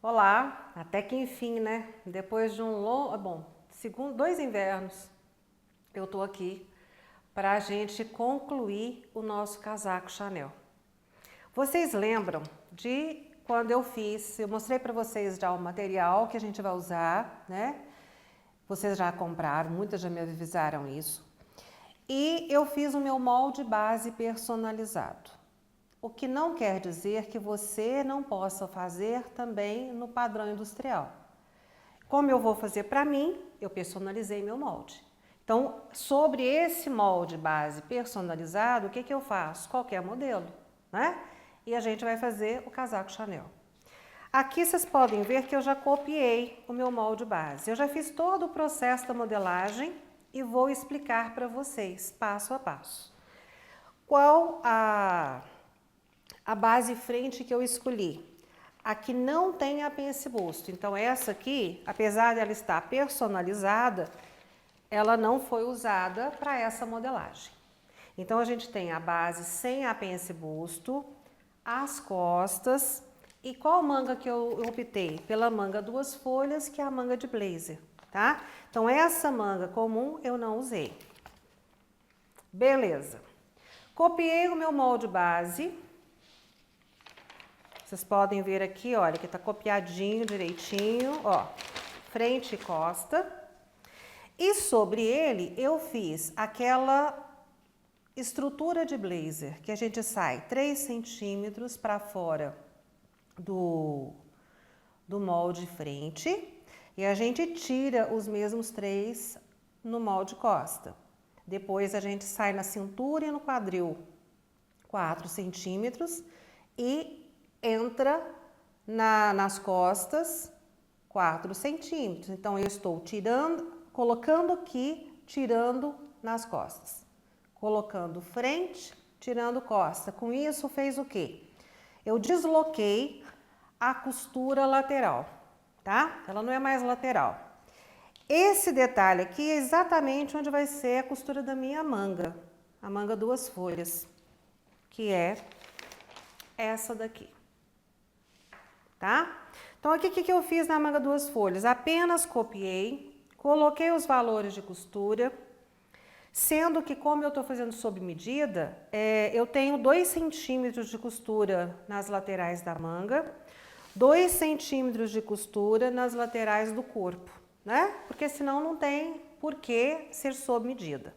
Olá, até que enfim, né? Depois de um longo, dois invernos, eu tô aqui para a gente concluir o nosso casaco Chanel. Vocês lembram de quando eu mostrei para vocês já o material que a gente vai usar, né? Vocês já compraram, muitas já me avisaram isso. E eu fiz o meu molde base personalizado. O que não quer dizer que você não possa fazer também no padrão industrial. Como eu vou fazer para mim, eu personalizei meu molde. Então, sobre esse molde base personalizado, o que eu faço? Qualquer modelo, né? E a gente vai fazer o casaco Chanel. Aqui vocês podem ver que eu já copiei o meu molde base. Eu já fiz todo o processo da modelagem e vou explicar para vocês, passo a passo. Qual a base frente que eu escolhi? Aqui não tem a pence busto, então essa aqui, apesar dela estar personalizada, ela não foi usada para essa modelagem. Então a gente tem a base sem a pence busto, as costas e qual manga que eu optei? Pela manga duas folhas, que é a manga de blazer, tá? Então essa manga comum eu não usei. Beleza. Copiei o meu molde base. Vocês podem ver aqui, olha, que tá copiadinho direitinho, ó, frente e costa. E sobre ele eu fiz aquela estrutura de blazer, que a gente sai 3 centímetros para fora do molde frente e a gente tira os mesmos 3 no molde costa. Depois a gente sai na cintura e no quadril 4 centímetros e entra nas costas 4 centímetros. Então, eu estou colocando aqui, tirando nas costas. Colocando frente, tirando costa. Com isso, fez o quê? Eu desloquei a costura lateral, tá? Ela não é mais lateral. Esse detalhe aqui é exatamente onde vai ser a costura da minha manga. A manga duas folhas, que é essa daqui. Tá? Então, aqui o que eu fiz na manga duas folhas? Apenas copiei, coloquei os valores de costura, sendo que como eu estou fazendo sob medida, eu tenho 2 centímetros de costura nas laterais da manga, 2 centímetros de costura nas laterais do corpo, né? Porque senão não tem por que ser sob medida.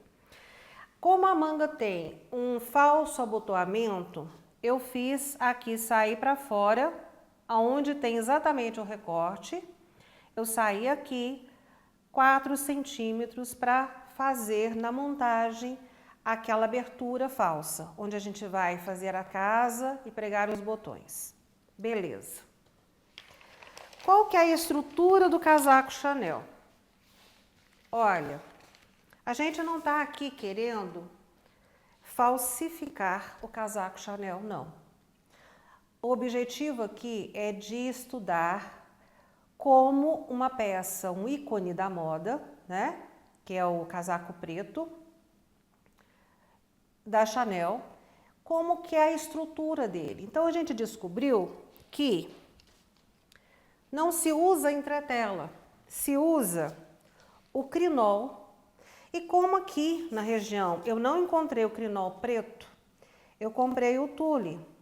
Como a manga tem um falso abotoamento, eu fiz aqui sair para fora, aonde tem exatamente o recorte, eu saí aqui 4 centímetros para fazer na montagem aquela abertura falsa, onde a gente vai fazer a casa e pregar os botões. Beleza. Qual que é a estrutura do casaco Chanel? Olha, a gente não está aqui querendo falsificar o casaco Chanel, não. O objetivo aqui é de estudar como uma peça, um ícone da moda, né? Que é o casaco preto da Chanel, como que é a estrutura dele. Então, a gente descobriu que não se usa entretela, se usa o crinol. E como aqui na região eu não encontrei o crinol preto, eu comprei o tule.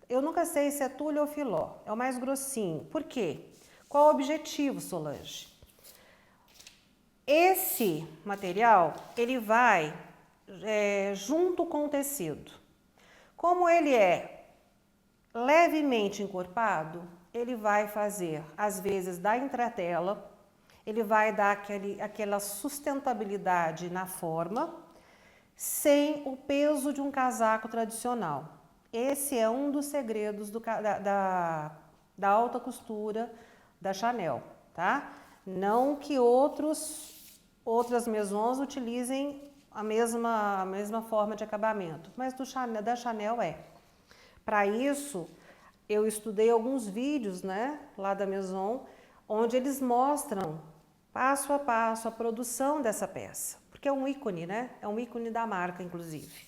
Eu nunca sei se é tule ou filó, é o mais grossinho. Por quê? Qual o objetivo, Solange? Esse material, ele vai junto com o tecido. Como ele é levemente encorpado, ele vai fazer, às vezes, da entretela, ele vai dar aquela sustentabilidade na forma, sem o peso de um casaco tradicional. Esse é um dos segredos da alta costura da Chanel, tá? Não que outras maisons utilizem a mesma forma de acabamento, mas da Chanel é. Para isso, eu estudei alguns vídeos, né, lá da Maison, onde eles mostram passo a passo a produção dessa peça, porque é um ícone, né? É um ícone da marca, inclusive.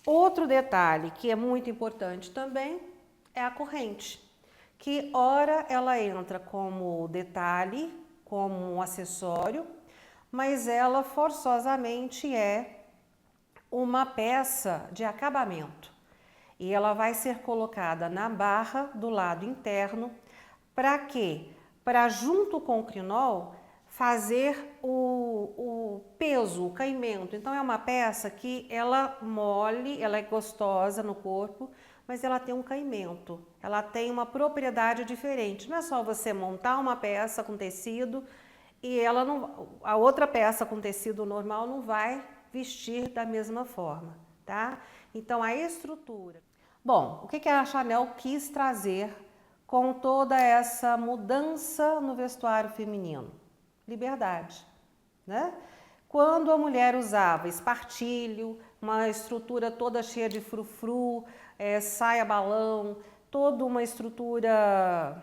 Outro detalhe que é muito importante também é a corrente, que ora ela entra como detalhe, como um acessório, mas ela forçosamente é uma peça de acabamento. E ela vai ser colocada na barra do lado interno. Para quê? Para, junto com o crinol, fazer o peso, o caimento. Então é uma peça que ela mole, ela é gostosa no corpo, mas ela tem um caimento, ela tem uma propriedade diferente. Não é só você montar uma peça com tecido e ela não, a outra peça com tecido normal não vai vestir da mesma forma, tá? Então a estrutura. Bom, o que a Chanel quis trazer com toda essa mudança no vestuário feminino? Liberdade, né? Quando a mulher usava espartilho, uma estrutura toda cheia de frufru, saia balão, toda uma estrutura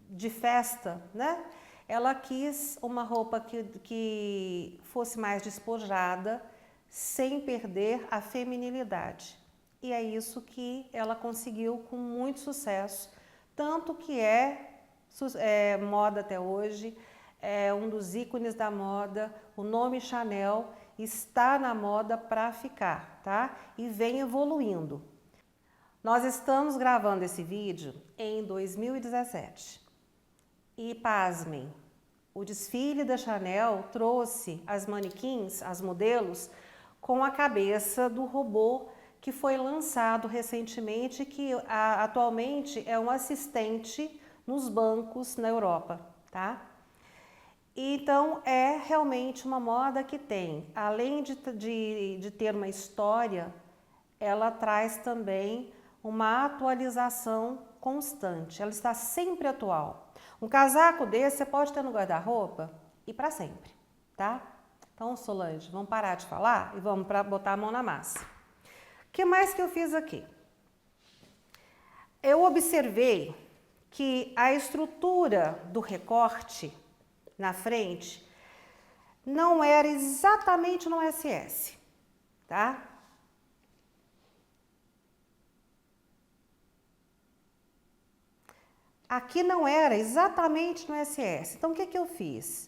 de festa, né? Ela quis uma roupa que fosse mais despojada, sem perder a feminilidade. E é isso que ela conseguiu com muito sucesso, tanto que é moda até hoje, é um dos ícones da moda. O nome Chanel está na moda para ficar, tá? E vem evoluindo. Nós estamos gravando esse vídeo em 2017 e, pasmem, o desfile da Chanel trouxe as manequins, as modelos, com a cabeça do robô que foi lançado recentemente, que atualmente é um assistente nos bancos na Europa, tá? Então, é realmente uma moda que tem, além de ter uma história, ela traz também uma atualização constante, ela está sempre atual. Um casaco desse você pode ter no guarda-roupa e para sempre, tá? Então, Solange, vamos parar de falar e vamos botar a mão na massa. O que mais que eu fiz aqui? Eu observei que a estrutura do recorte na frente não era exatamente no SS, tá? Aqui não era exatamente no SS. Então, o que eu fiz?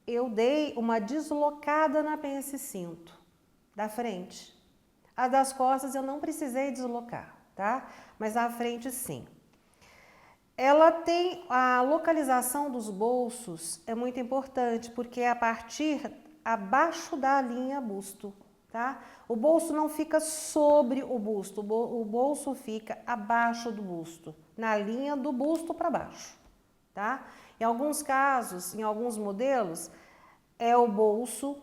Eu dei uma deslocada na pence cinto da frente. A das costas eu não precisei deslocar, tá? Mas na frente sim. Ela tem a localização dos bolsos, é muito importante, porque é a partir abaixo da linha busto, tá? O bolso não fica sobre o busto, o bolso fica abaixo do busto, na linha do busto para baixo, tá? Em alguns casos, em alguns modelos, é o bolso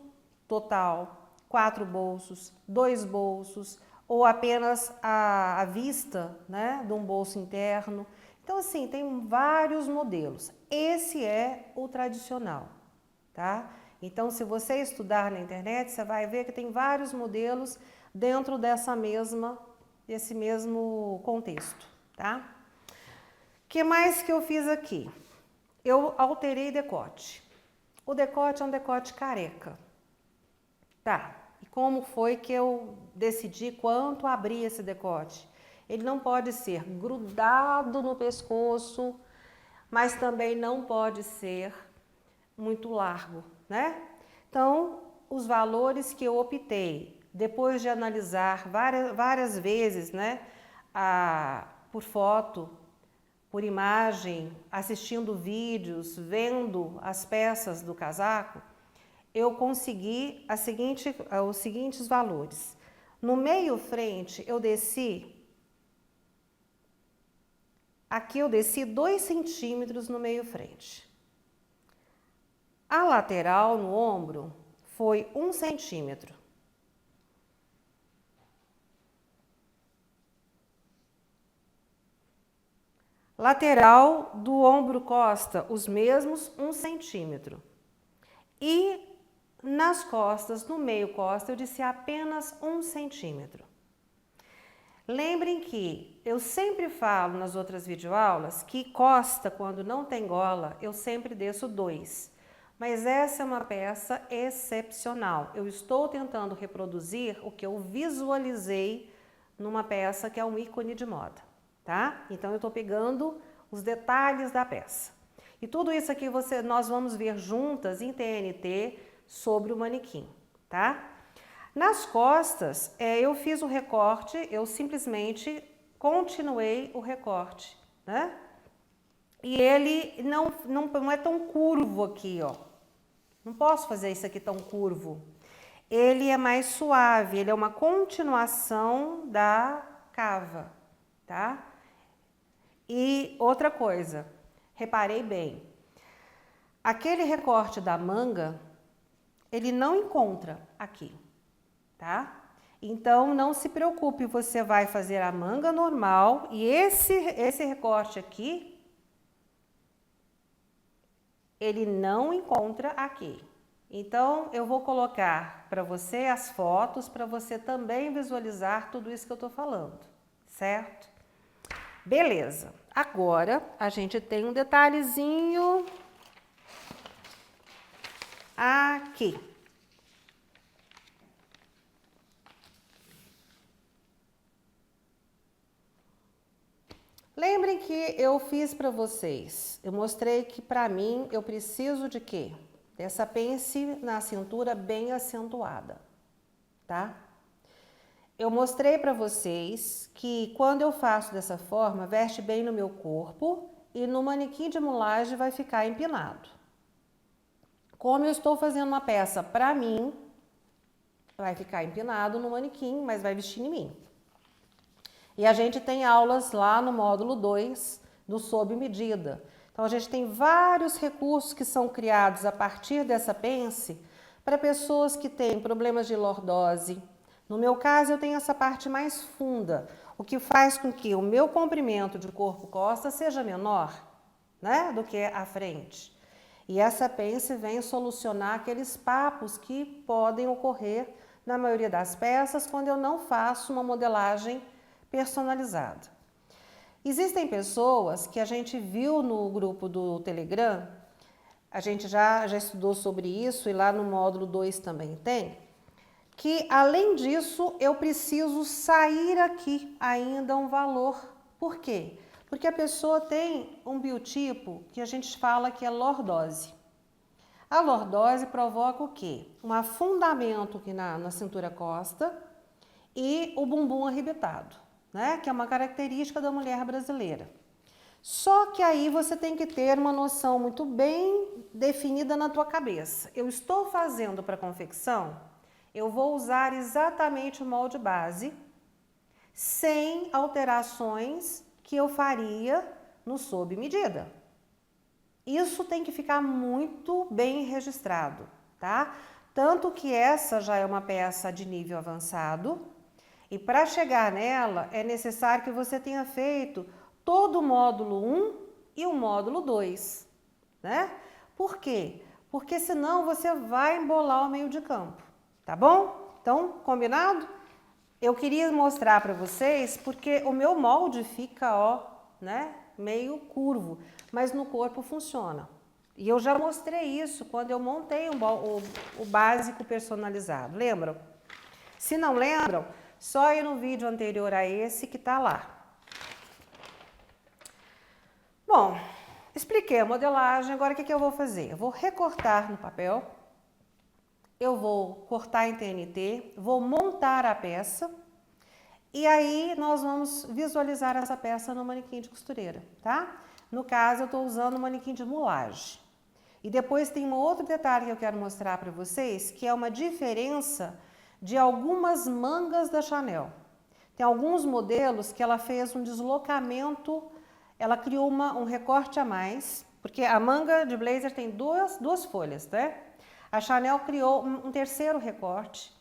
total, 4 bolsos, 2 bolsos, ou apenas a vista, né, de um bolso interno. Então, assim, tem vários modelos. Esse é o tradicional, tá? Então, se você estudar na internet, você vai ver que tem vários modelos dentro desse mesmo contexto, tá? O que mais que eu fiz aqui? Eu alterei decote. O decote é um decote careca. Tá, e como foi que eu decidi quanto abrir esse decote? Ele não pode ser grudado no pescoço, mas também não pode ser muito largo, né? Então, os valores que eu optei, depois de analisar várias vezes, né, por foto, por imagem, assistindo vídeos, vendo as peças do casaco, eu consegui os seguintes valores. No meio frente, aqui eu desci 2 centímetros no meio frente. A lateral no ombro foi 1 centímetro. Lateral do ombro costa, os mesmos 1 centímetro. E nas costas, no meio costa, eu disse apenas 1 centímetro. Lembrem que eu sempre falo nas outras videoaulas que costa, quando não tem gola, eu sempre desço 2. Mas essa é uma peça excepcional. Eu estou tentando reproduzir o que eu visualizei numa peça que é um ícone de moda, tá? Então eu estou pegando os detalhes da peça. E tudo isso aqui nós vamos ver juntas em TNT sobre o manequim, tá? Nas costas, eu fiz o recorte, eu simplesmente continuei o recorte, né? E ele não é tão curvo aqui, ó. Não posso fazer isso aqui tão curvo. Ele é mais suave, ele é uma continuação da cava, tá? E outra coisa, reparei bem, aquele recorte da manga, ele não encontra aqui, tá? Então, não se preocupe, você vai fazer a manga normal e esse recorte aqui, ele não encontra aqui. Então, eu vou colocar para você as fotos, para você também visualizar tudo isso que eu tô falando, certo? Beleza. Agora, a gente tem um detalhezinho aqui. Lembrem que eu fiz para vocês, eu mostrei que para mim eu preciso de quê? Dessa pence na cintura bem acentuada, tá? Eu mostrei para vocês que quando eu faço dessa forma, veste bem no meu corpo e no manequim de mulagem vai ficar empinado. Como eu estou fazendo uma peça para mim, vai ficar empinado no manequim, mas vai vestir em mim. E a gente tem aulas lá no módulo 2 do Sob Medida. Então, a gente tem vários recursos que são criados a partir dessa pence para pessoas que têm problemas de lordose. No meu caso, eu tenho essa parte mais funda, o que faz com que o meu comprimento de corpo-costa seja menor, né, do que a frente. E essa pence vem solucionar aqueles papos que podem ocorrer na maioria das peças quando eu não faço uma modelagem personalizada. Existem pessoas que a gente viu no grupo do Telegram, a gente já estudou sobre isso e lá no módulo 2 também tem, que além disso eu preciso sair aqui ainda um valor. Por quê? Porque a pessoa tem um biotipo que a gente fala que é lordose. A lordose provoca o quê? Um afundamento aqui na cintura-costa e o bumbum arrebitado, né? Que é uma característica da mulher brasileira. Só que aí você tem que ter uma noção muito bem definida na tua cabeça. Eu estou fazendo para confecção, eu vou usar exatamente o molde base, sem alterações que eu faria no sob medida. Isso tem que ficar muito bem registrado, tá? Tanto que essa já é uma peça de nível avançado, e para chegar nela, é necessário que você tenha feito todo o módulo 1 e o módulo 2, né? Por quê? Porque senão você vai embolar o meio de campo, tá bom? Então, combinado? Eu queria mostrar para vocês porque o meu molde fica, ó, né, meio curvo, mas no corpo funciona. E eu já mostrei isso quando eu montei o básico personalizado, lembram? Se não lembram, só ir no vídeo anterior a esse que tá lá. Bom, expliquei a modelagem, agora o que eu vou fazer? Eu vou recortar no papel, eu vou cortar em TNT, vou montar a peça e aí nós vamos visualizar essa peça no manequim de costureira, tá? No caso, eu estou usando o manequim de mulagem. E depois tem um outro detalhe que eu quero mostrar para vocês, que é uma diferença de algumas mangas da Chanel. Tem alguns modelos que ela fez um deslocamento, ela criou um recorte a mais, porque a manga de blazer tem duas folhas, né? A Chanel criou um terceiro recorte,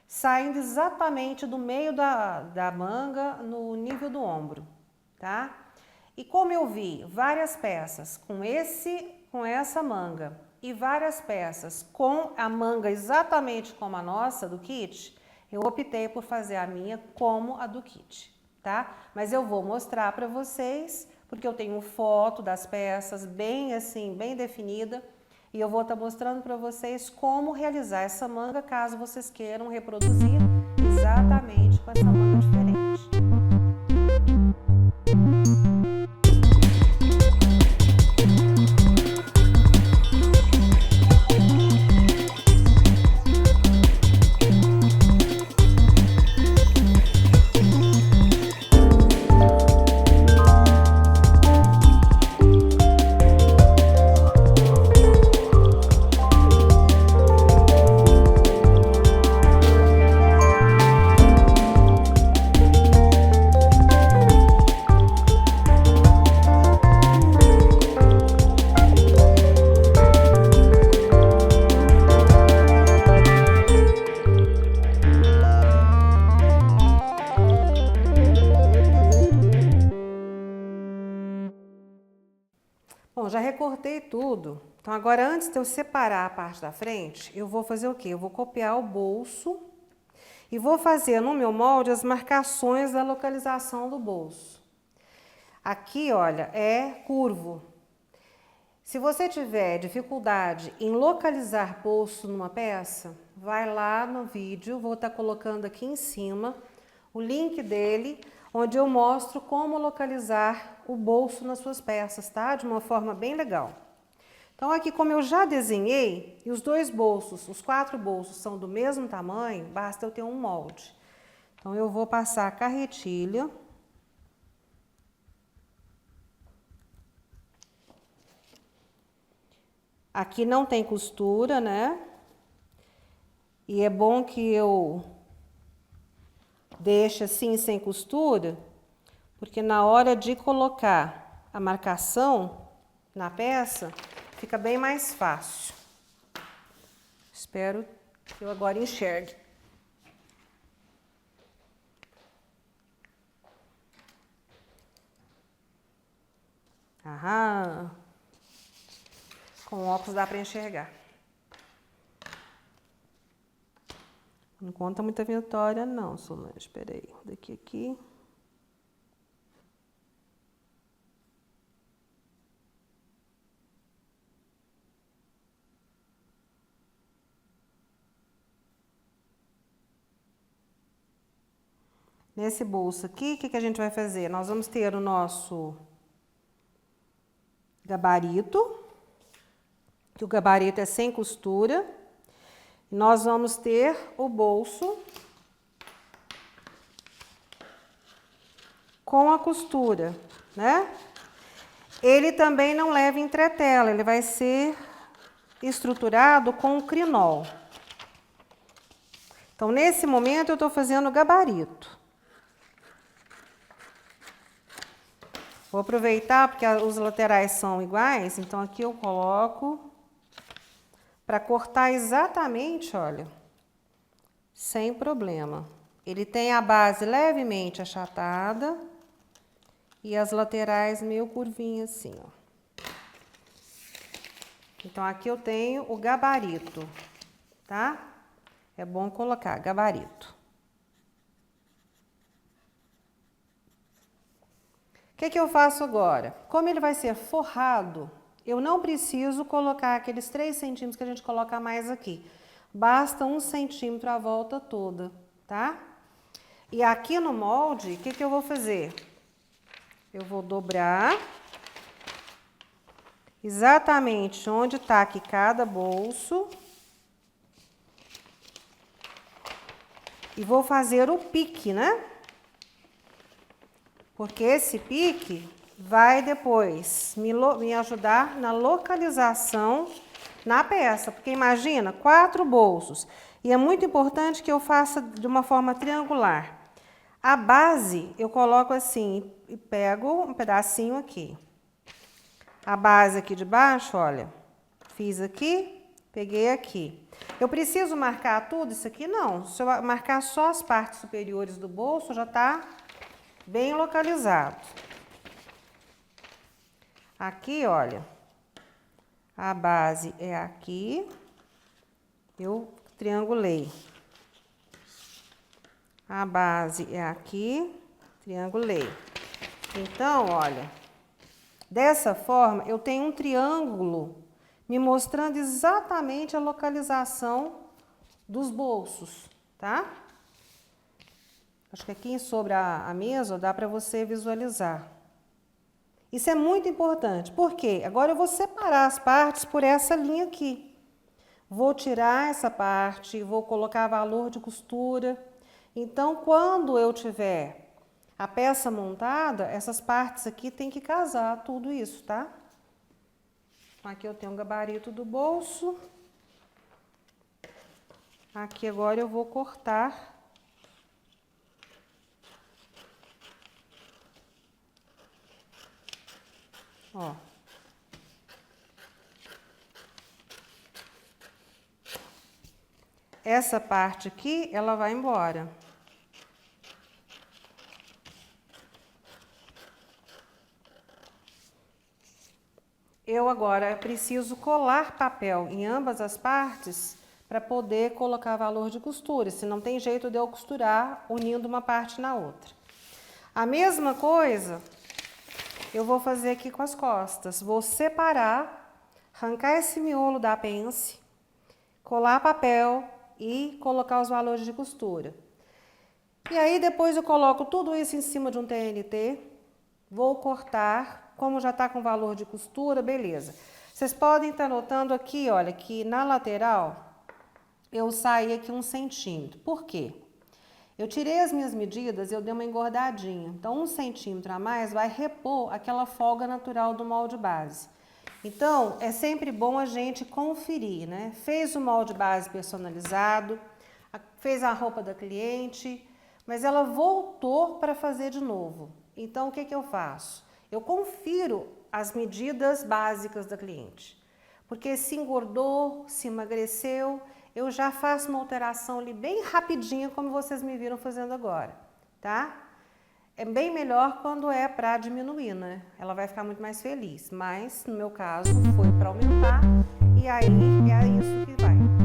saindo exatamente do meio da manga no nível do ombro, tá? E como eu vi várias peças com essa manga e várias peças com a manga exatamente como a nossa do kit, eu optei por fazer a minha como a do kit, tá? Mas eu vou mostrar para vocês, porque eu tenho foto das peças bem assim, bem definida, e eu vou estar mostrando para vocês como realizar essa manga, caso vocês queiram reproduzir exatamente com essa manga diferente. Bom, já recortei tudo. Então agora, antes de eu separar a parte da frente, eu vou fazer o quê? Eu vou copiar o bolso e vou fazer no meu molde as marcações da localização do bolso. Aqui, olha, é curvo. Se você tiver dificuldade em localizar bolso numa peça, vai lá no vídeo, vou estar colocando aqui em cima o link dele, onde eu mostro como localizar o bolso nas suas peças, tá? De uma forma bem legal. Então aqui, como eu já desenhei, e os dois bolsos, os 4 bolsos são do mesmo tamanho, basta eu ter um molde. Então eu vou passar a carretilha. Aqui não tem costura, né? E é bom que eu deixe assim sem costura, porque na hora de colocar a marcação na peça, fica bem mais fácil. Espero que eu agora enxergue. Aham. Com óculos dá para enxergar. Não conta muita vitória não, Solange. Espera aí. Daqui aqui. Nesse bolso aqui, o que a gente vai fazer? Nós vamos ter o nosso gabarito, que o gabarito é sem costura. Nós vamos ter o bolso com a costura, né? Ele também não leva entretela, ele vai ser estruturado com crinol. Então, nesse momento, eu estou fazendo o gabarito. Vou aproveitar, porque os laterais são iguais, então aqui eu coloco para cortar exatamente, olha, sem problema. Ele tem a base levemente achatada e as laterais meio curvinhas assim, ó. Então, aqui eu tenho o gabarito, tá? É bom colocar gabarito. O que eu faço agora? Como ele vai ser forrado, eu não preciso colocar aqueles 3 centímetros que a gente coloca mais aqui. Basta 1 centímetro a volta toda, tá? E aqui no molde, o que eu vou fazer? Eu vou dobrar exatamente onde tá aqui cada bolso. E vou fazer o pique, né? Porque esse pique vai depois me ajudar na localização na peça. Porque imagina, 4 bolsos. E é muito importante que eu faça de uma forma triangular. A base eu coloco assim e pego um pedacinho aqui. A base aqui de baixo, olha, fiz aqui, peguei aqui. Eu preciso marcar tudo isso aqui? Não. Se eu marcar só as partes superiores do bolso, já tá bem localizado. Aqui, olha, A base é aqui, eu triangulei. A base é aqui, triangulei. Então, olha, dessa forma eu tenho um triângulo me mostrando exatamente a localização dos bolsos, tá? Acho que aqui sobre a mesa dá para você visualizar. Isso é muito importante, porque agora eu vou separar as partes por essa linha aqui. Vou tirar essa parte, vou colocar valor de costura. Então, quando eu tiver a peça montada, essas partes aqui tem que casar tudo isso, tá? Aqui eu tenho um gabarito do bolso. Aqui agora eu vou cortar. Ó. Essa parte aqui, ela vai embora. Eu agora preciso colar papel em ambas as partes para poder colocar valor de costura, se não tem jeito de eu costurar unindo uma parte na outra. A mesma coisa eu vou fazer aqui com as costas. Vou separar, arrancar esse miolo da pence, colar papel e colocar os valores de costura. E aí depois eu coloco tudo isso em cima de um TNT, vou cortar, como já está com valor de costura, beleza. Vocês podem estar notando aqui, olha, que na lateral eu saí aqui 1 centímetro. Por quê? Eu tirei as minhas medidas e eu dei uma engordadinha. Então, 1 centímetro a mais vai repor aquela folga natural do molde base. Então, é sempre bom a gente conferir, né? Fez o molde base personalizado, fez a roupa da cliente, mas ela voltou para fazer de novo. Então, o que eu faço? Eu confiro as medidas básicas da cliente. Porque se engordou, se emagreceu, eu já faço uma alteração ali bem rapidinha, como vocês me viram fazendo agora, tá? É bem melhor quando é para diminuir, né? Ela vai ficar muito mais feliz, mas no meu caso foi para aumentar e aí é isso que vai.